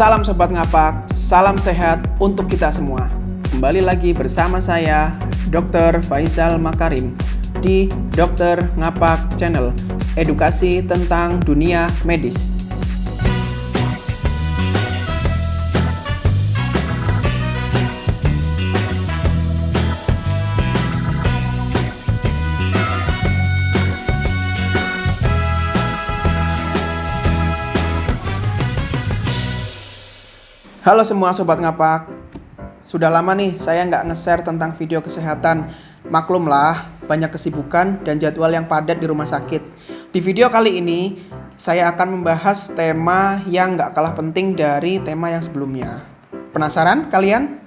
Salam Sobat Ngapak, salam sehat untuk kita semua. Kembali lagi bersama saya, Dr. Faisal Makarim, di Dr. Ngapak Channel, edukasi tentang dunia medis. Halo semua Sobat Ngapak, sudah lama nih saya nggak nge-share tentang video kesehatan. Maklumlah, banyak kesibukan dan jadwal yang padat di rumah sakit. Di video kali ini, saya akan membahas tema yang nggak kalah penting dari tema yang sebelumnya. Penasaran kalian?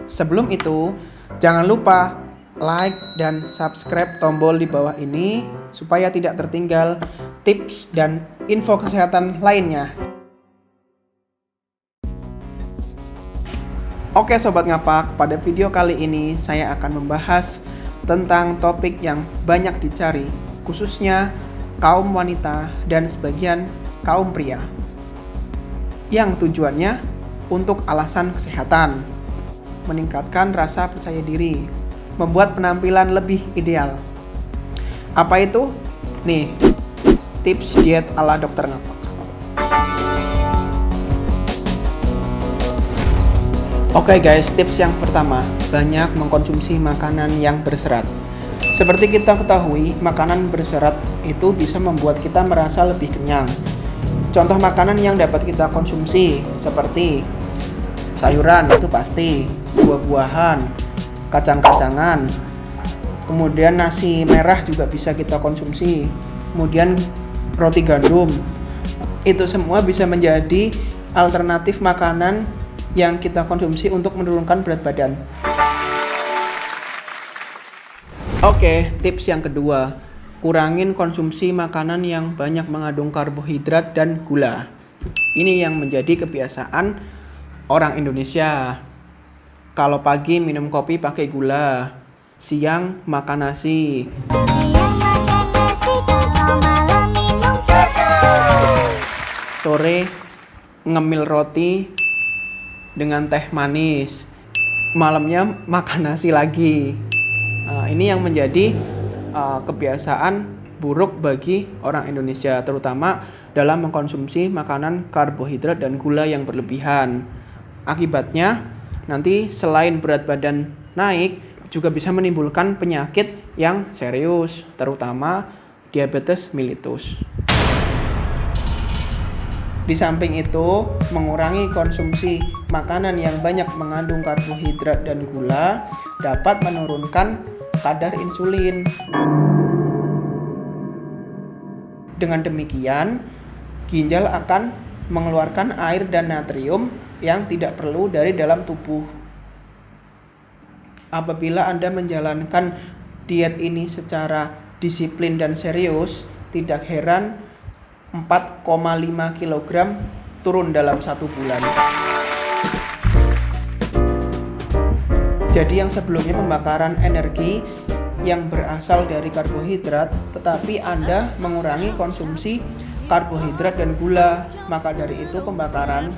Sebelum itu, jangan lupa like dan subscribe tombol di bawah ini supaya tidak tertinggal tips dan info kesehatan lainnya. Oke Sobat Ngapak, pada video kali ini saya akan membahas tentang topik yang banyak dicari, khususnya kaum wanita dan sebagian kaum pria, yang tujuannya untuk alasan kesehatan, meningkatkan rasa percaya diri, membuat penampilan lebih ideal. Apa itu? Nih, tips diet ala Dokter Ngapak. Oke guys, tips yang pertama, banyak mengkonsumsi makanan yang berserat. Seperti kita ketahui, makanan berserat itu bisa membuat kita merasa lebih kenyang. Contoh makanan yang dapat kita konsumsi seperti sayuran, itu pasti, buah-buahan, kacang-kacangan, kemudian nasi merah juga bisa kita konsumsi, kemudian roti gandum. Itu semua bisa menjadi alternatif makanan yang kita konsumsi untuk menurunkan berat badan. Oke, tips yang kedua, kurangin konsumsi makanan yang banyak mengandung karbohidrat dan gula. Ini yang menjadi kebiasaan orang Indonesia. Kalau pagi minum kopi pakai gula, siang makan nasi, sore ngemil roti dengan teh manis, malamnya makan nasi lagi. Ini yang menjadi kebiasaan buruk bagi orang Indonesia, terutama dalam mengkonsumsi makanan karbohidrat dan gula yang berlebihan. Akibatnya nanti selain berat badan naik, juga bisa menimbulkan penyakit yang serius, terutama diabetes mellitus. Di samping itu, mengurangi konsumsi makanan yang banyak mengandung karbohidrat dan gula dapat menurunkan kadar insulin. Dengan demikian, ginjal akan mengeluarkan air dan natrium yang tidak perlu dari dalam tubuh. Apabila Anda menjalankan diet ini secara disiplin dan serius, tidak heran 4,5 kg turun dalam 1 bulan. Jadi yang sebelumnya pembakaran energi yang berasal dari karbohidrat, tetapi Anda mengurangi konsumsi karbohidrat dan gula, maka dari itu pembakaran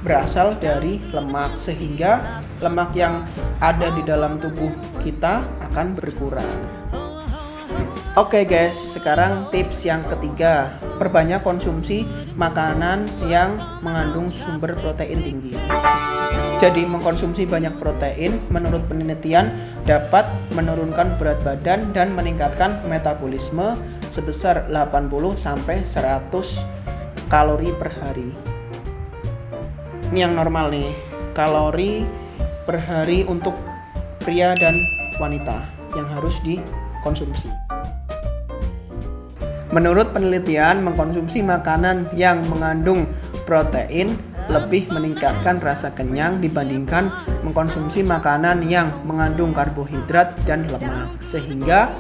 berasal dari lemak, sehingga lemak yang ada di dalam tubuh kita akan berkurang. Oke guys, sekarang tips yang ketiga, perbanyak konsumsi makanan yang mengandung sumber protein tinggi. Jadi mengkonsumsi banyak protein menurut penelitian dapat menurunkan berat badan dan meningkatkan metabolisme sebesar 80-100 kalori per hari. Ini yang normal nih, kalori per hari untuk pria dan wanita yang harus dikonsumsi. Menurut penelitian, mengkonsumsi makanan yang mengandung protein lebih meningkatkan rasa kenyang dibandingkan mengkonsumsi makanan yang mengandung karbohidrat dan lemak, sehingga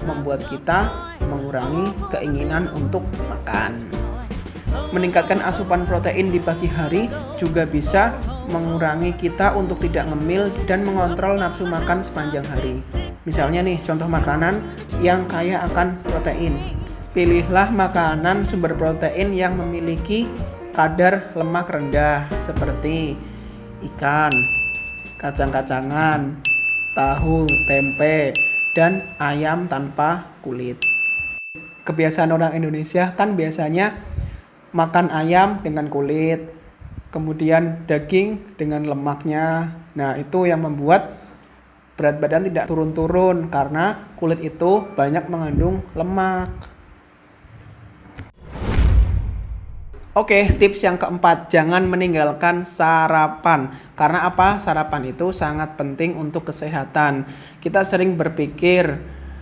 membuat kita mengurangi keinginan untuk makan. Meningkatkan asupan protein di pagi hari juga bisa mengurangi kita untuk tidak ngemil dan mengontrol nafsu makan sepanjang hari. Misalnya nih, contoh makanan yang kaya akan protein. Pilihlah makanan sumber protein yang memiliki kadar lemak rendah seperti ikan, kacang-kacangan, tahu, tempe, dan ayam tanpa kulit. Kebiasaan orang Indonesia kan biasanya makan ayam dengan kulit, kemudian daging dengan lemaknya. Nah, itu yang membuat berat badan tidak turun-turun karena kulit itu banyak mengandung lemak. Oke, tips yang keempat, jangan meninggalkan sarapan. Karena apa? Sarapan itu sangat penting untuk kesehatan. Kita sering berpikir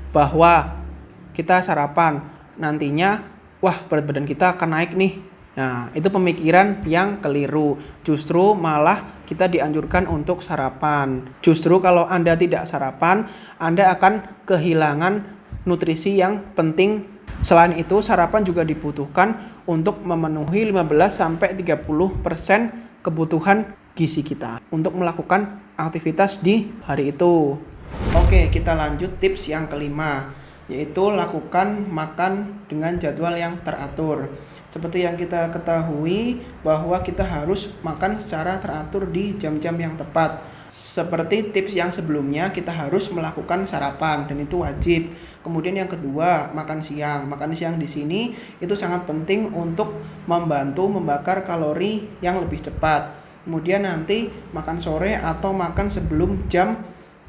bahwa kita sarapan, nantinya, wah berat badan kita akan naik nih. Nah, itu pemikiran yang keliru. Justru malah kita dianjurkan untuk sarapan. Justru kalau Anda tidak sarapan, Anda akan kehilangan nutrisi yang penting. Selain itu, sarapan juga dibutuhkan untuk memenuhi 15-30% kebutuhan gizi kita untuk melakukan aktivitas di hari itu. Oke, kita lanjut tips yang kelima, yaitu lakukan makan dengan jadwal yang teratur. Seperti yang kita ketahui bahwa kita harus makan secara teratur di jam-jam yang tepat. Seperti tips yang sebelumnya, kita harus melakukan sarapan dan itu wajib. Kemudian yang kedua, makan siang. Makan siang di sini itu sangat penting untuk membantu membakar kalori yang lebih cepat. Kemudian nanti makan sore atau makan sebelum jam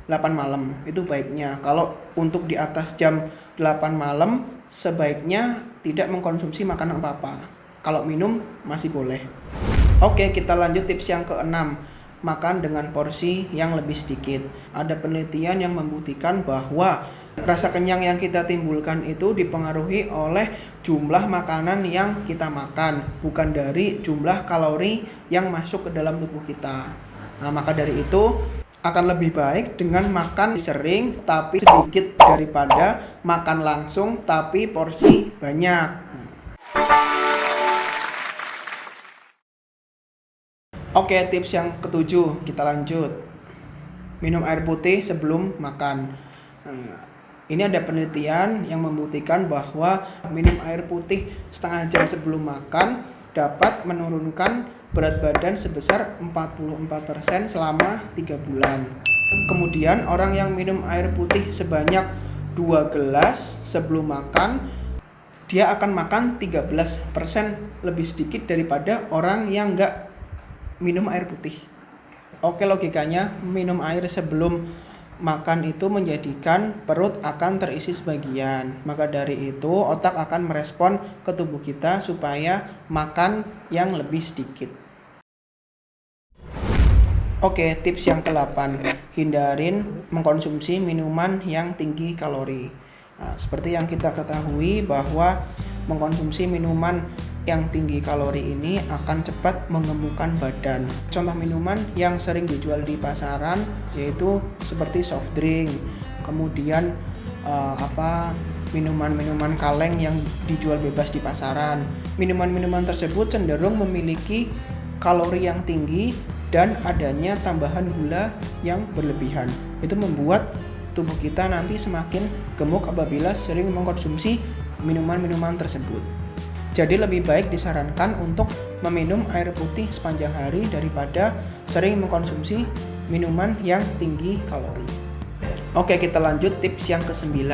8 malam itu baiknya. Kalau untuk di atas jam 8 malam sebaiknya tidak mengkonsumsi makanan apa-apa. Kalau minum masih boleh. Oke, kita lanjut tips yang keenam. Makan dengan porsi yang lebih sedikit. Ada penelitian yang membuktikan bahwa rasa kenyang yang kita timbulkan itu dipengaruhi oleh jumlah makanan yang kita makan, bukan dari jumlah kalori yang masuk ke dalam tubuh kita. Nah, maka dari itu akan lebih baik dengan makan sering tapi sedikit daripada makan langsung tapi porsi banyak. Oke, tips yang ketujuh, kita lanjut. Minum air putih sebelum makan. Ini ada penelitian yang membuktikan bahwa minum air putih setengah jam sebelum makan dapat menurunkan berat badan sebesar 44% selama 3 bulan. Kemudian orang yang minum air putih sebanyak 2 gelas sebelum makan, dia akan makan 13% lebih sedikit daripada orang yang enggak minum air putih. Oke, logikanya minum air sebelum makan itu menjadikan perut akan terisi sebagian. Maka dari itu otak akan merespon ke tubuh kita supaya makan yang lebih sedikit. Oke, tips yang ke-8, hindarin mengkonsumsi minuman yang tinggi kalori. Nah, seperti yang kita ketahui bahwa mengkonsumsi minuman yang tinggi kalori ini akan cepat menggemukkan badan. Contoh minuman yang sering dijual di pasaran yaitu seperti soft drink, kemudian minuman-minuman kaleng yang dijual bebas di pasaran. Minuman-minuman tersebut cenderung memiliki kalori yang tinggi dan adanya tambahan gula yang berlebihan. Itu membuat tubuh kita nanti semakin gemuk apabila sering mengkonsumsi minuman-minuman tersebut. Jadi lebih baik disarankan untuk meminum air putih sepanjang hari daripada sering mengkonsumsi minuman yang tinggi kalori. Oke, kita lanjut tips yang ke-9.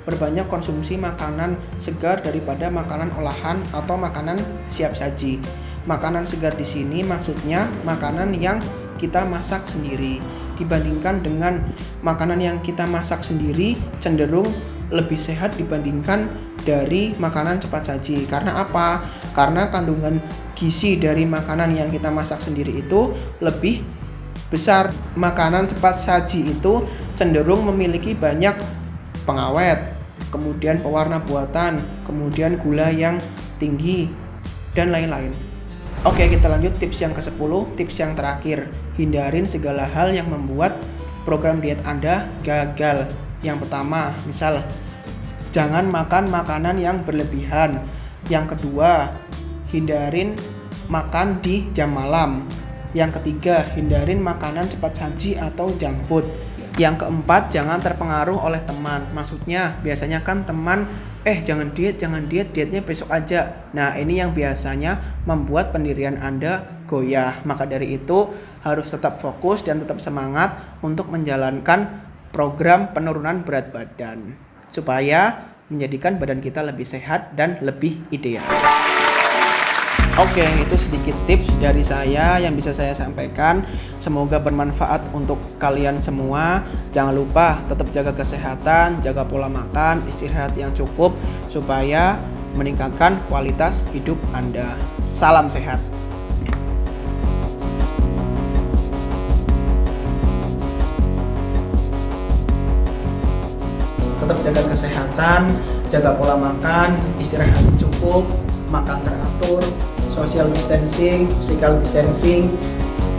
Perbanyak konsumsi makanan segar daripada makanan olahan atau makanan siap saji. Makanan segar di sini maksudnya makanan yang kita masak sendiri. Dibandingkan dengan makanan yang kita masak sendiri cenderung lebih sehat dibandingkan dari makanan cepat saji. Karena apa? Karena kandungan gizi dari makanan yang kita masak sendiri itu lebih besar. Makanan cepat saji itu cenderung memiliki banyak pengawet, kemudian pewarna buatan, kemudian gula yang tinggi, dan lain-lain. Oke, kita lanjut tips yang ke-10, tips yang terakhir. Hindarin segala hal yang membuat program diet Anda gagal. Yang pertama, misal jangan makan makanan yang berlebihan. Yang kedua, hindarin makan di jam malam. Yang ketiga, hindarin makanan cepat saji atau junk food. Yang keempat, jangan terpengaruh oleh teman. Maksudnya biasanya kan teman, jangan diet, dietnya besok aja. Nah, ini yang biasanya membuat pendirian Anda goyah. Maka dari itu harus tetap fokus dan tetap semangat untuk menjalankan program penurunan berat badan supaya menjadikan badan kita lebih sehat dan lebih ideal. Oke, itu sedikit tips dari saya yang bisa saya sampaikan. Semoga bermanfaat untuk kalian semua. Jangan lupa tetap jaga kesehatan, jaga pola makan, istirahat yang cukup supaya meningkatkan kualitas hidup Anda. Salam sehat. Tetap jaga kesehatan, jaga pola makan, istirahat yang cukup, makan teratur, social distancing, physical distancing,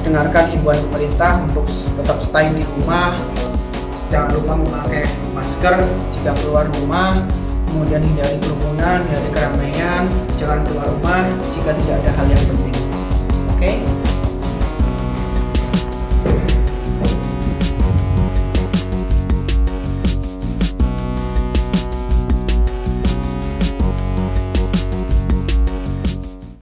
dengarkan himbauan pemerintah untuk tetap stay di rumah, jangan lupa memakai masker jika keluar rumah, kemudian hindari kerumunan, hindari keramaian, jangan keluar rumah jika tidak ada hal yang penting.